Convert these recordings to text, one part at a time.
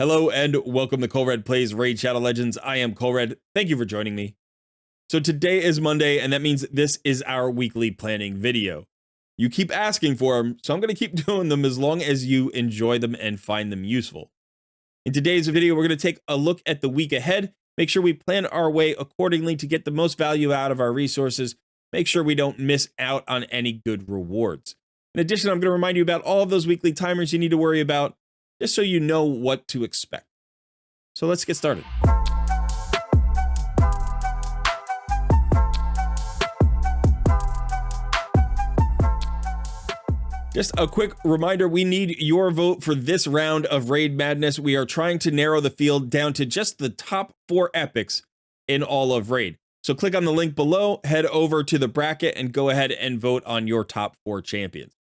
Hello and welcome to Colred Plays Raid Shadow Legends. I am Colred. Thank you for joining me. So today is Monday, and that means this is our weekly planning video. You keep asking for them, so I'm going to keep doing them as long as you enjoy them and find them useful. In today's video, we're going to take a look at the week ahead, make sure we plan our way accordingly to get the most value out of our resources, make sure we don't miss out on any good rewards. In addition, I'm going to remind you about all of those weekly timers you need to worry about, just so you know what to expect. So let's get started. Just a quick reminder, we need your vote for this round of Raid Madness. We are trying to narrow the field down to just the top 4 epics in all of Raid. So click on the link below, head over to the bracket, and go ahead and vote on your top 4 champions.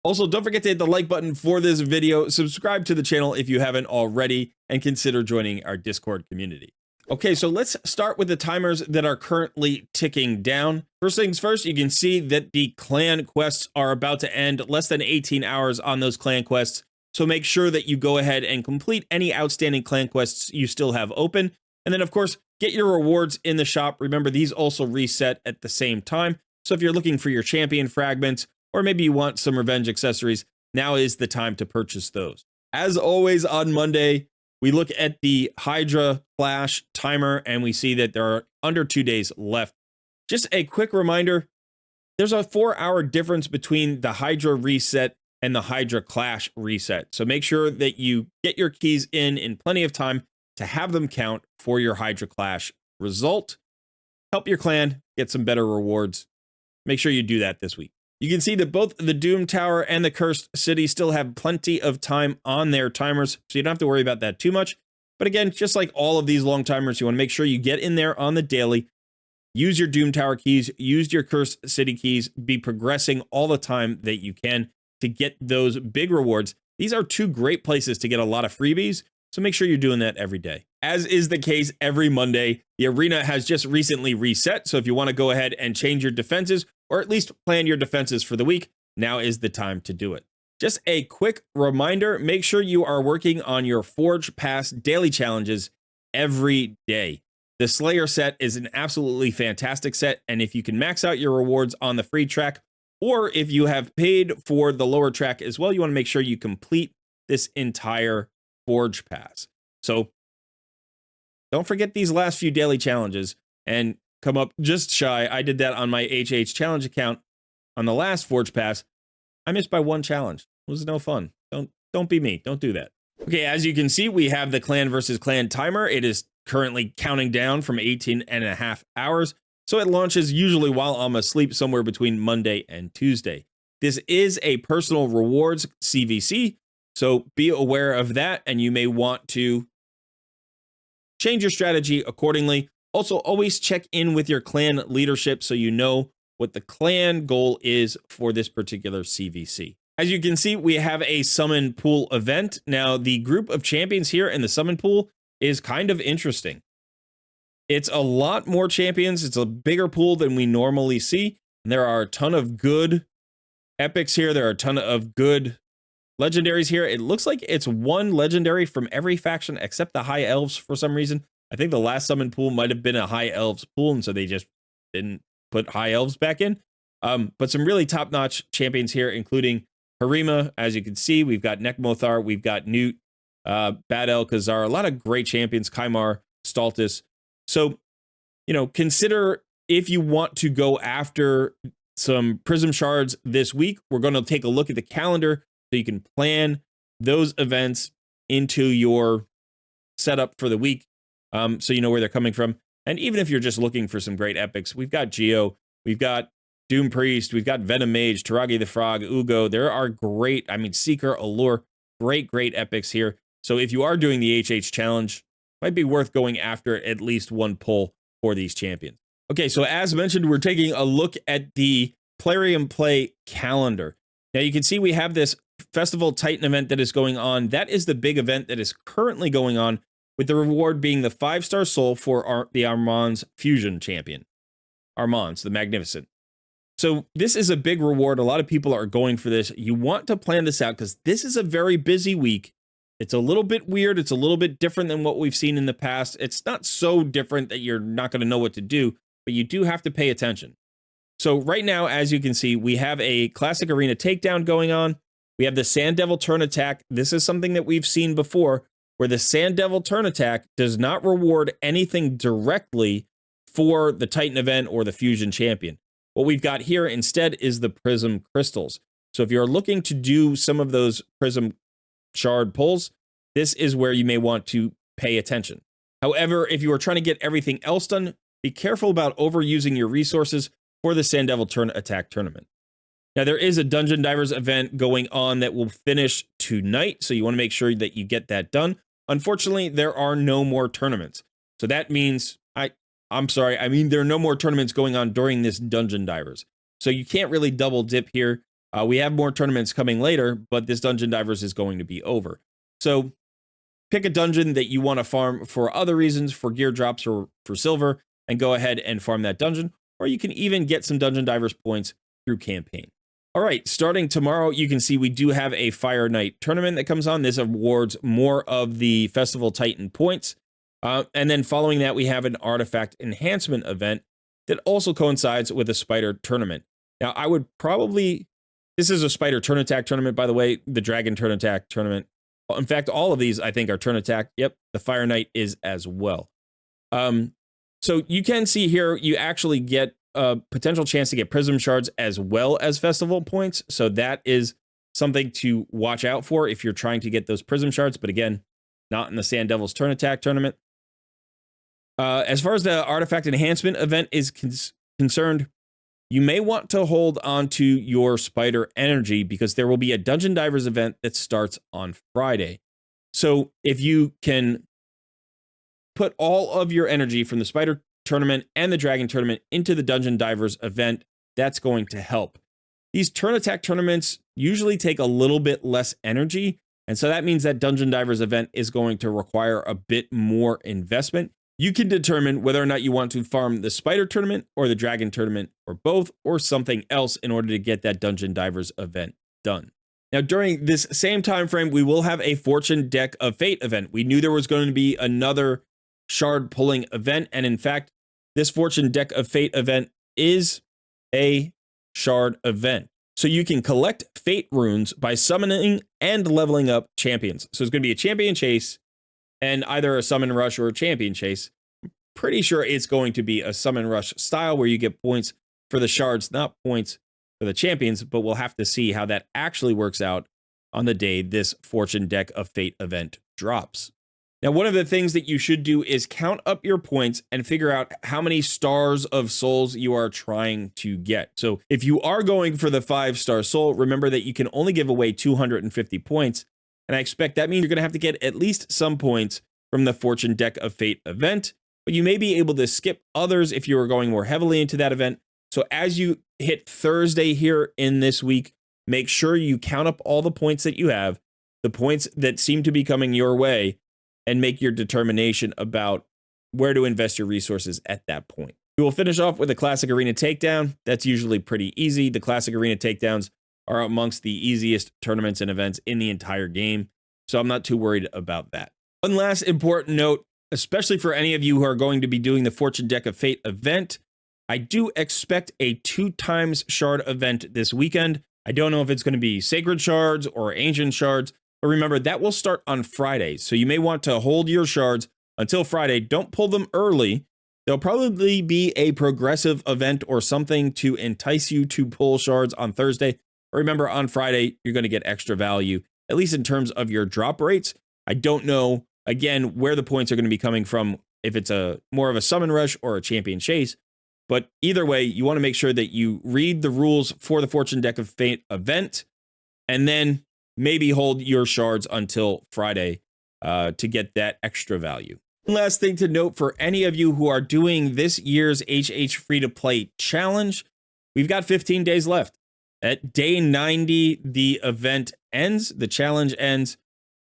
Also, don't forget to hit the like button for this video, subscribe to the channel if you haven't already, and consider joining our Discord community. Okay, so let's start with the timers that are currently ticking down. First things first, you can see that the clan quests are about to end, less than 18 hours on those clan quests. So make sure that you go ahead and complete any outstanding clan quests you still have open. And then, of course, get your rewards in the shop. Remember, these also reset at the same time. So if you're looking for your champion fragments, or maybe you want some revenge accessories, now is the time to purchase those. As always on Monday, we look at the Hydra Clash timer and we see that there are under 2 days left. Just a quick reminder, there's a 4-hour difference between the Hydra reset and the Hydra Clash reset. So make sure that you get your keys in plenty of time to have them count for your Hydra Clash result. Help your clan get some better rewards. Make sure you do that this week. You can see that both the Doom Tower and the Cursed City still have plenty of time on their timers, so you don't have to worry about that too much. But again, just like all of these long timers, you want to make sure you get in there on the daily, use your Doom Tower keys, use your Cursed City keys, be progressing all the time that you can to get those big rewards. These are 2 great places to get a lot of freebies, so make sure you're doing that every day. As is the case every Monday, the arena has just recently reset, so if you want to go ahead and change your defenses, or at least plan your defenses for the week, now is the time to do it. Just a quick reminder, make sure you are working on your Forge Pass daily challenges every day. The Slayer set is an absolutely fantastic set, and if you can max out your rewards on the free track, or if you have paid for the lower track as well, you want to make sure you complete this entire Forge Pass. So don't forget these last few daily challenges and come up just shy. I did that on my HH challenge account on the last Forge Pass. I missed by 1 challenge. It was no fun. Don't be me. Don't do that. Okay, as you can see, we have the clan versus clan timer. It is currently counting down from 18.5 hours. So it launches usually while I'm asleep, somewhere between Monday and Tuesday. This is a personal rewards CVC, so be aware of that, and you may want to change your strategy accordingly. Also, always check in with your clan leadership so you know what the clan goal is for this particular CVC. As you can see, we have a summon pool event. Now, the group of champions here in the summon pool is kind of interesting. It's a lot more champions. It's a bigger pool than we normally see. And there are a ton of good epics here. There are a ton of good legendaries here. It looks like it's 1 legendary from every faction except the High Elves for some reason. I think the last summon pool might have been a High Elves pool, and so they just didn't put High Elves back in. But some really top-notch champions here, including Harima. As you can see, we've got Nekmothar, we've got Newt, Bad Kazar, a lot of great champions, Kymar, Staltus. So, consider if you want to go after some Prism Shards this week. We're going to take a look at the calendar so you can plan those events into your setup for the week. So you know where they're coming from. And even if you're just looking for some great epics, we've got Geo, we've got Doom Priest, we've got Venom Mage, Taragi the Frog, Ugo. There are great, Seeker, Allure, great epics here. So if you are doing the HH challenge, might be worth going after at least 1 pull for these champions. Okay, so as mentioned, we're taking a look at the Plarium Play calendar. Now you can see we have this Festival Titan event that is going on. That is the big event that is currently going on, with the reward being the 5-star soul for the Armand's Fusion champion. Armand's, the Magnificent. So this is a big reward. A lot of people are going for this. You want to plan this out because this is a very busy week It's a little bit weird. It's a little bit different than what we've seen in the past. It's not so different that you're not going to know what to do, but you do have to pay attention. So right now, as you can see, we have a classic arena takedown going on. We have the Sand Devil turn attack. This is something that we've seen before, where the Sand Devil turn attack does not reward anything directly for the Titan event or the Fusion champion. What we've got here instead is the Prism crystals. So if you're looking to do some of those Prism shard pulls, this is where you may want to pay attention. However, if you are trying to get everything else done, be careful about overusing your resources for the Sand Devil turn attack tournament. Now, there is a Dungeon Divers event going on that will finish tonight, so you want to make sure that you get that done. Unfortunately, there are no more tournaments. So that means, I'm sorry, I mean there are no more tournaments going on during this Dungeon Divers. So you can't really double dip here. We have more tournaments coming later, but this Dungeon Divers is going to be over. So pick a dungeon that you want to farm for other reasons, for gear drops or for silver, and go ahead and farm that dungeon. Or you can even get some Dungeon Divers points through campaign. All right, starting tomorrow, you can see we do have a Fire Knight tournament that comes on. This awards more of the Festival Titan points. And then following that, we have an Artifact Enhancement event that also coincides with a Spider tournament. Now, I would probably... This is a Spider turn attack tournament, by the way, the Dragon turn attack tournament. In fact, all of these, I think, are turn attack. Yep, the Fire Knight is as well. So you can see here, you actually get a potential chance to get Prism shards as well as Festival points. So that is something to watch out for if you're trying to get those Prism shards. But again, not in the Sand Devil's turn attack tournament. As far as the Artifact Enhancement event is concerned, you may want to hold on to your Spider energy because there will be a Dungeon Divers event that starts on Friday. So if you can put all of your energy from the Spider tournament and the Dragon tournament into the Dungeon Divers event, that's going to help. These turn attack tournaments usually take a little bit less energy, and so that means that Dungeon Divers event is going to require a bit more investment. You can determine whether or not you want to farm the Spider tournament or the Dragon tournament or both or something else in order to get that Dungeon Divers event done. Now, during this same time frame, we will have a Fortune Deck of Fate event. We knew there was going to be another shard pulling event, and in fact, this Fortune Deck of Fate event is a shard event. So you can collect Fate runes by summoning and leveling up champions. So it's going to be a champion chase and either a summon rush or a champion chase. I'm pretty sure it's going to be a summon rush style where you get points for the shards, not points for the champions, but we'll have to see how that actually works out on the day this Fortune Deck of Fate event drops. Now, one of the things that you should do is count up your points and figure out how many stars of souls you are trying to get. So if you are going for the 5-star soul, remember that you can only give away 250 points. And I expect that means you're going to have to get at least some points from the Fortune Deck of Fate event, but you may be able to skip others if you are going more heavily into that event. So as you hit Thursday here in this week, make sure you count up all the points that you have, the points that seem to be coming your way, and make your determination about where to invest your resources at that point. We will finish off with a Classic Arena Takedown. That's usually pretty easy. The Classic Arena Takedowns are amongst the easiest tournaments and events in the entire game, so I'm not too worried about that. One last important note, especially for any of you who are going to be doing the Fortune Deck of Fate event, I do expect a 2x shard event this weekend. I don't know if it's going to be Sacred Shards or Ancient Shards, but remember, that will start on Friday, so you may want to hold your shards until Friday. Don't pull them early. There'll probably be a progressive event or something to entice you to pull shards on Thursday. Remember, on Friday, you're going to get extra value, at least in terms of your drop rates. I don't know, again, where the points are going to be coming from, if it's a more of a summon rush or a champion chase. But either way, you want to make sure that you read the rules for the Fortune Deck of Fate event, and then maybe hold your shards until Friday to get that extra value. One last thing to note for any of you who are doing this year's HH Free-to-Play Challenge, we've got 15 days left. At day 90, the event ends, the challenge ends,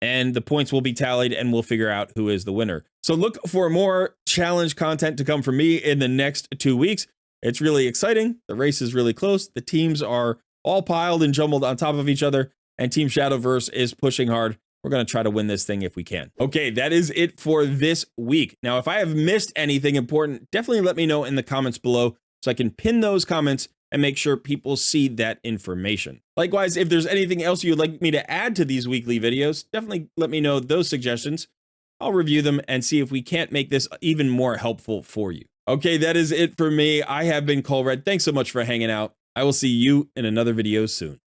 and the points will be tallied, and we'll figure out who is the winner. So look for more challenge content to come from me in the next 2 weeks. It's really exciting. The race is really close. The teams are all piled and jumbled on top of each other, and Team Shadowverse is pushing hard. We're going to try to win this thing if we can. Okay, that is it for this week. Now, if I have missed anything important, definitely let me know in the comments below so I can pin those comments and make sure people see that information. Likewise, if there's anything else you'd like me to add to these weekly videos, definitely let me know those suggestions. I'll review them and see if we can't make this even more helpful for you. Okay, that is it for me. I have been Colred. Thanks so much for hanging out. I will see you in another video soon.